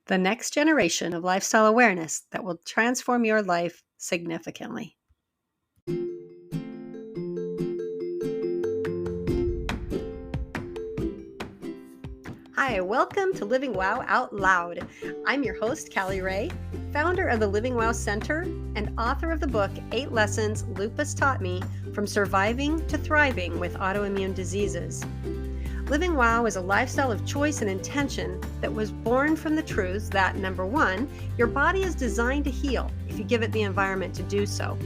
the next generation of lifestyle awareness that will transform your life significantly. Hi, welcome to Living Wow Out Loud. I'm your host, Callie Ray, founder of the Living Wow Center and author of the book, 8 Lessons Lupus Taught Me from Surviving to Thriving with Autoimmune Diseases. Living Wow is a lifestyle of choice and intention that was born from the truth that, number one, your body is designed to heal if you give it the environment to do so.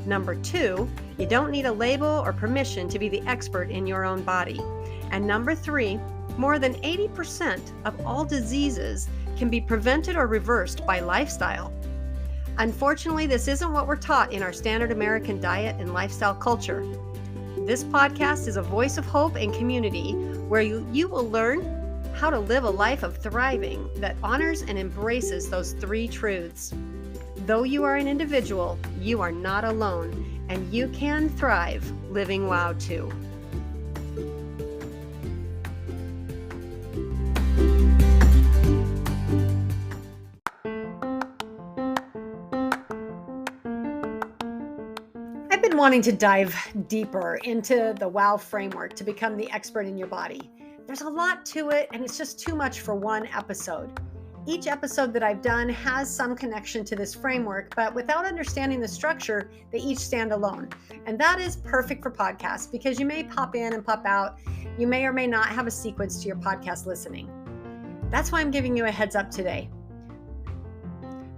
Number two, you don't need a label or permission to be the expert in your own body. And number three, more than 80% of all diseases can be prevented or reversed by lifestyle. Unfortunately, this isn't what we're taught in our standard American diet and lifestyle culture. This podcast is a voice of hope and community where you will learn how to live a life of thriving that honors and embraces those three truths. Though you are an individual, you are not alone, and you can thrive living wow too. I've been wanting to dive deeper into the WOW framework to become the expert in your body. There's a lot to it, and it's just too much for one episode. Each episode that I've done has some connection to this framework, but without understanding the structure, they each stand alone. And that is perfect for podcasts because you may pop in and pop out. You may or may not have a sequence to your podcast listening. That's why I'm giving you a heads up today.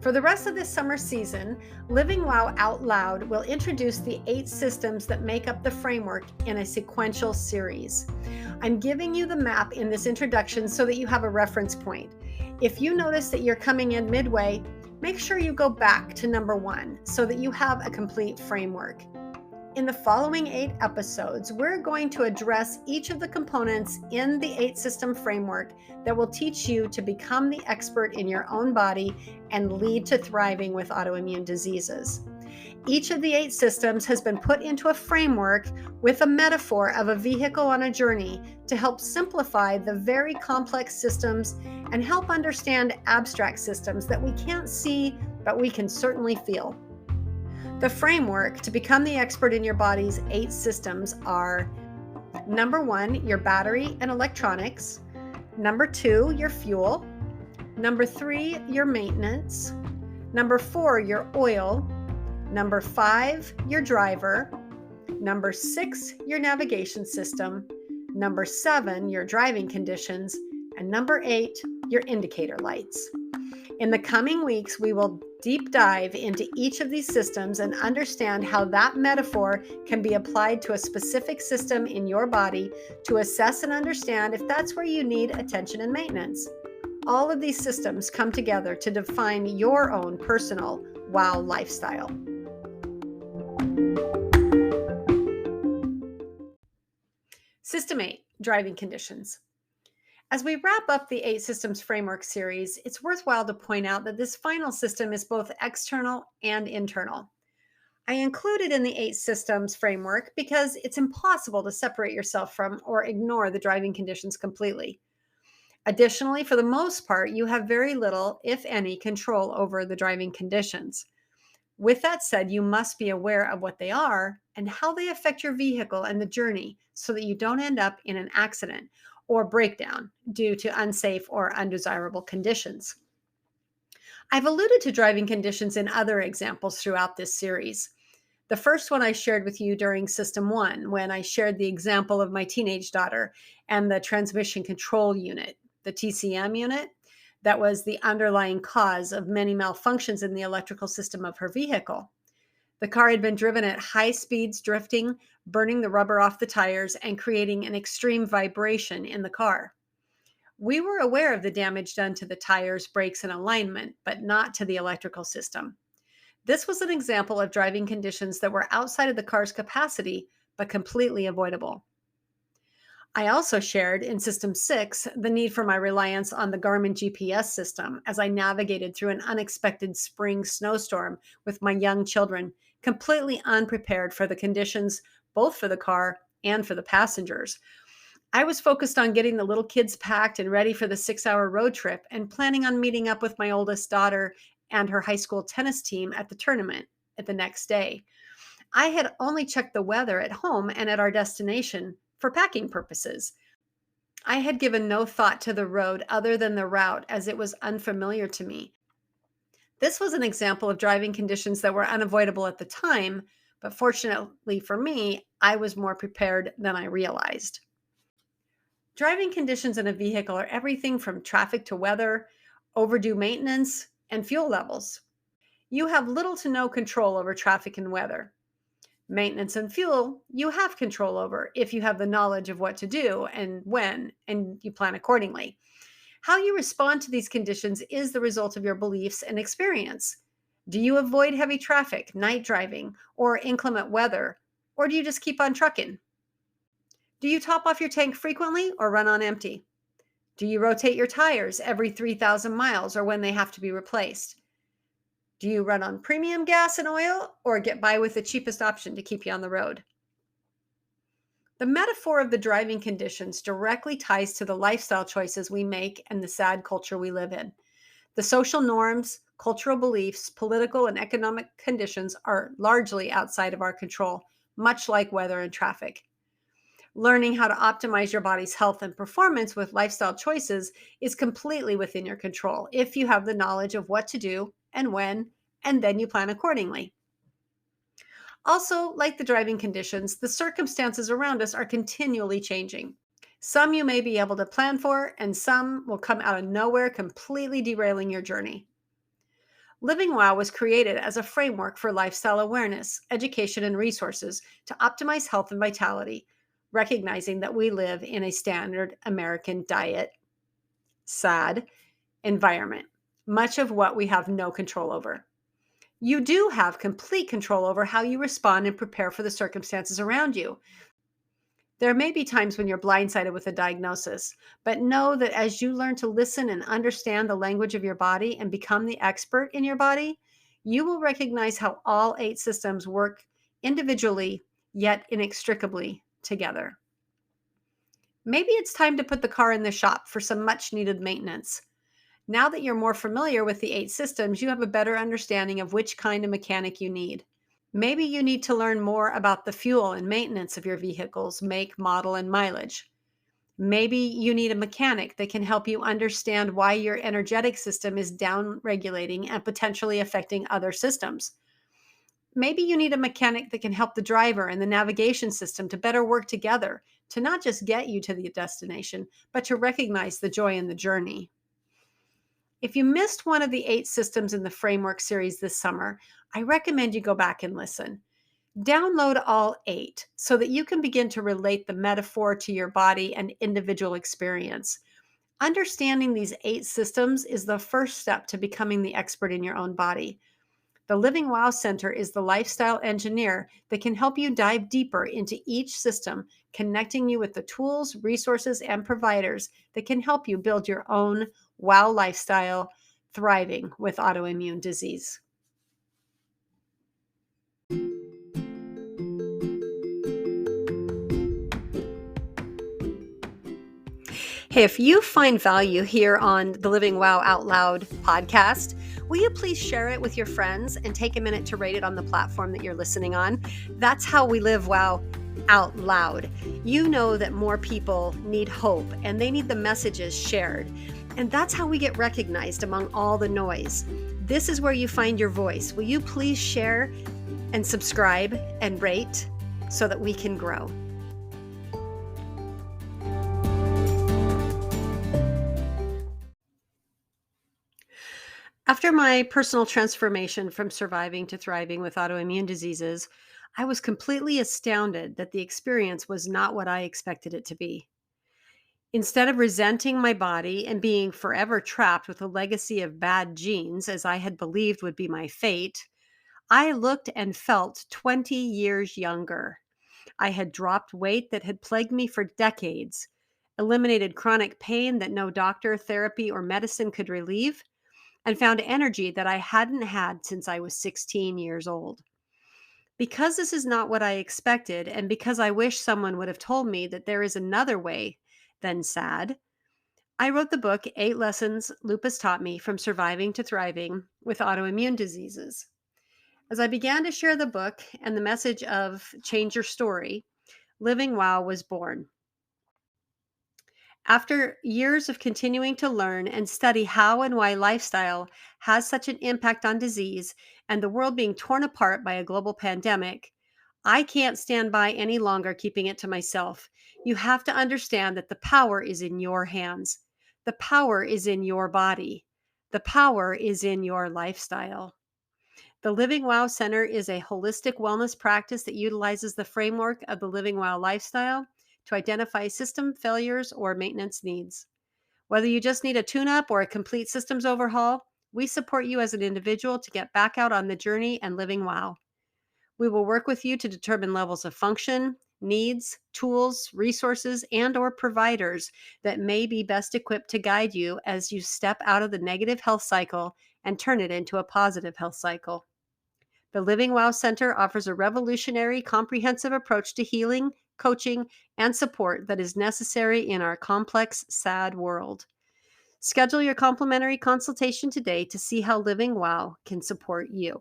For the rest of this summer season, Living Wow Out Loud will introduce the 8 systems that make up the framework in a sequential series. I'm giving you the map in this introduction so that you have a reference point. If you notice that you're coming in midway, make sure you go back to number 1 so that you have a complete framework. In the following 8 episodes, we're going to address each of the components in the 8 system framework that will teach you to become the expert in your own body and lead to thriving with autoimmune diseases. Each of the 8 systems has been put into a framework with a metaphor of a vehicle on a journey to help simplify the very complex systems and help understand abstract systems that we can't see, but we can certainly feel. The framework to become the expert in your body's 8 systems are: number 1, your battery and electronics; number 2, your fuel; number 3, your maintenance; number 4, your oil; number 5, your driver; number 6, your navigation system; number 7, your driving conditions; and number 8, your indicator lights. In the coming weeks, we will deep dive into each of these systems and understand how that metaphor can be applied to a specific system in your body to assess and understand if that's where you need attention and maintenance. All of these systems come together to define your own personal WOW lifestyle. System 8, driving conditions. As we wrap up the 8 Systems Framework series, it's worthwhile to point out that this final system is both external and internal. I include it in the 8 Systems Framework because it's impossible to separate yourself from or ignore the driving conditions completely. Additionally, for the most part, you have very little, if any, control over the driving conditions. With that said, you must be aware of what they are and how they affect your vehicle and the journey so that you don't end up in an accident or breakdown due to unsafe or undesirable conditions. I've alluded to driving conditions in other examples throughout this series. The first one I shared with you during System 1, when I shared the example of my teenage daughter and the transmission control unit, the TCM unit, that was the underlying cause of many malfunctions in the electrical system of her vehicle. The car had been driven at high speeds, drifting, burning the rubber off the tires, and creating an extreme vibration in the car. We were aware of the damage done to the tires, brakes, and alignment, but not to the electrical system. This was an example of driving conditions that were outside of the car's capacity, but completely avoidable. I also shared in System 6 the need for my reliance on the Garmin GPS system as I navigated through an unexpected spring snowstorm with my young children, completely unprepared for the conditions, both for the car and for the passengers. I was focused on getting the little kids packed and ready for the 6-hour road trip and planning on meeting up with my oldest daughter and her high school tennis team at the tournament at the next day. I had only checked the weather at home and at our destination for packing purposes. I had given no thought to the road other than the route as it was unfamiliar to me. This was an example of driving conditions that were unavoidable at the time, but fortunately for me, I was more prepared than I realized. Driving conditions in a vehicle are everything from traffic to weather, overdue maintenance, and fuel levels. You have little to no control over traffic and weather. Maintenance and fuel, you have control over if you have the knowledge of what to do and when, and you plan accordingly. How you respond to these conditions is the result of your beliefs and experience. Do you avoid heavy traffic, night driving, or inclement weather, or do you just keep on trucking? Do you top off your tank frequently or run on empty? Do you rotate your tires every 3,000 miles or when they have to be replaced? Do you run on premium gas and oil or get by with the cheapest option to keep you on the road? The metaphor of the driving conditions directly ties to the lifestyle choices we make and the sad culture we live in. The social norms, cultural beliefs, political and economic conditions are largely outside of our control, much like weather and traffic. Learning how to optimize your body's health and performance with lifestyle choices is completely within your control if you have the knowledge of what to do and when, and then you plan accordingly. Also, like the driving conditions, the circumstances around us are continually changing. Some you may be able to plan for, and some will come out of nowhere, completely derailing your journey. Living Wow was created as a framework for lifestyle awareness, education, and resources to optimize health and vitality, recognizing that we live in a standard American diet, sad environment, much of what we have no control over. You do have complete control over how you respond and prepare for the circumstances around you. There may be times when you're blindsided with a diagnosis, but know that as you learn to listen and understand the language of your body and become the expert in your body, you will recognize how all 8 systems work individually, yet inextricably together. Maybe it's time to put the car in the shop for some much needed maintenance. Now that you're more familiar with the 8 systems, you have a better understanding of which kind of mechanic you need. Maybe you need to learn more about the fuel and maintenance of your vehicle's make, model, and mileage. Maybe you need a mechanic that can help you understand why your energetic system is down-regulating and potentially affecting other systems. Maybe you need a mechanic that can help the driver and the navigation system to better work together to not just get you to the destination, but to recognize the joy in the journey. If you missed one of the 8 systems in the framework series this summer, I recommend you go back and listen. Download all 8 so that you can begin to relate the metaphor to your body and individual experience. Understanding these 8 systems is the first step to becoming the expert in your own body. The Living Wow Center is the lifestyle engineer that can help you dive deeper into each system, connecting you with the tools, resources, and providers that can help you build your own wow lifestyle, thriving with autoimmune disease. Hey, if you find value here on the Living Wow Out Loud podcast, will you please share it with your friends and take a minute to rate it on the platform that you're listening on? That's how we live wow out loud. You know that more people need hope and they need the messages shared. And that's how we get recognized among all the noise. This is where you find your voice. Will you please share and subscribe and rate so that we can grow? After my personal transformation from surviving to thriving with autoimmune diseases, I was completely astounded that the experience was not what I expected it to be. Instead of resenting my body and being forever trapped with a legacy of bad genes, as I had believed would be my fate, I looked and felt 20 years younger. I had dropped weight that had plagued me for decades, eliminated chronic pain that no doctor, therapy, or medicine could relieve, and found energy that I hadn't had since I was 16 years old. Because this is not what I expected, and because I wish someone would have told me that there is another way then sad. I wrote the book, 8 Lessons Lupus Taught Me from Surviving to Thriving with Autoimmune Diseases. As I began to share the book and the message of change your story, Living Wow was born. After years of continuing to learn and study how and why lifestyle has such an impact on disease and the world being torn apart by a global pandemic, I can't stand by any longer keeping it to myself. You have to understand that the power is in your hands. The power is in your body. The power is in your lifestyle. The Living Wow Center is a holistic wellness practice that utilizes the framework of the Living Wow lifestyle to identify system failures or maintenance needs. Whether you just need a tune-up or a complete systems overhaul, we support you as an individual to get back out on the journey and living wow. We will work with you to determine levels of function, needs, tools, resources, and or providers that may be best equipped to guide you as you step out of the negative health cycle and turn it into a positive health cycle. The Living Wow Center offers a revolutionary, comprehensive approach to healing, coaching, and support that is necessary in our complex, sad world. Schedule your complimentary consultation today to see how Living Wow can support you.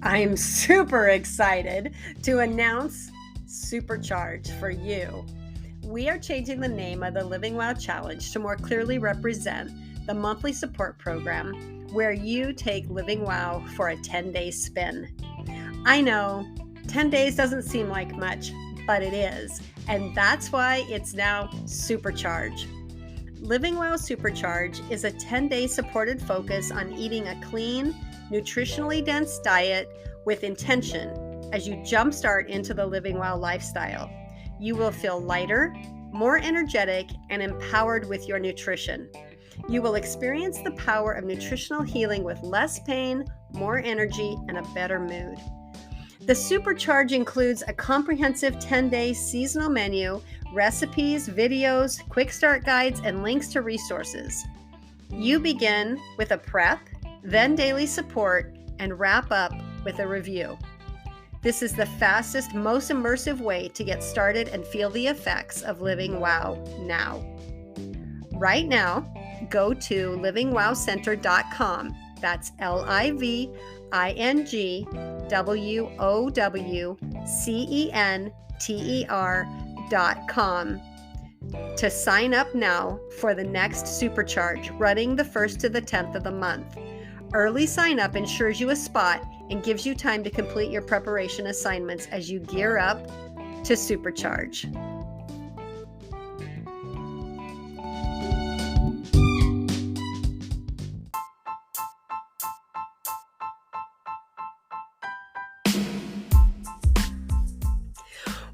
I'm super excited to announce Supercharge for you. We are changing the name of the Living Wow Challenge to more clearly represent the monthly support program where you take Living Wow for a 10-day spin. I know 10 days doesn't seem like much, but it is. And that's why it's now Supercharge. Living Wow Supercharge is a 10-day supported focus on eating a clean, nutritionally dense diet with intention as you jumpstart into the Living Wow lifestyle. You will feel lighter, more energetic, and empowered with your nutrition. You will experience the power of nutritional healing with less pain, more energy, and a better mood. The Supercharge includes a comprehensive 10-day seasonal menu, recipes, videos, quick start guides, and links to resources. You begin with a prep, then daily support, and wrap up with a review. This is the fastest, most immersive way to get started and feel the effects of Living Wow now. Right now, go to livingwowcenter.com. That's livingwowcenter.com to sign up now for the next Supercharge running the 1st to the 10th of the month. Early sign up ensures you a spot and gives you time to complete your preparation assignments as you gear up to Supercharge.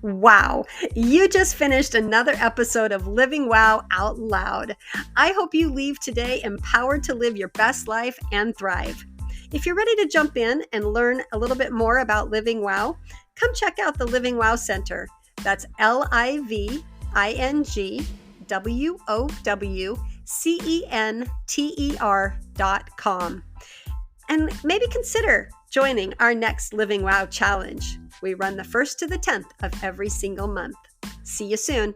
Wow, you just finished another episode of Living Wow Out Loud. I hope you leave today empowered to live your best life and thrive. If you're ready to jump in and learn a little bit more about Living Wow, come check out the Living Wow Center. That's livingwowcenter.com. And maybe consider joining our next Living Wow Challenge. We run the 1st to the 10th of every single month. See you soon.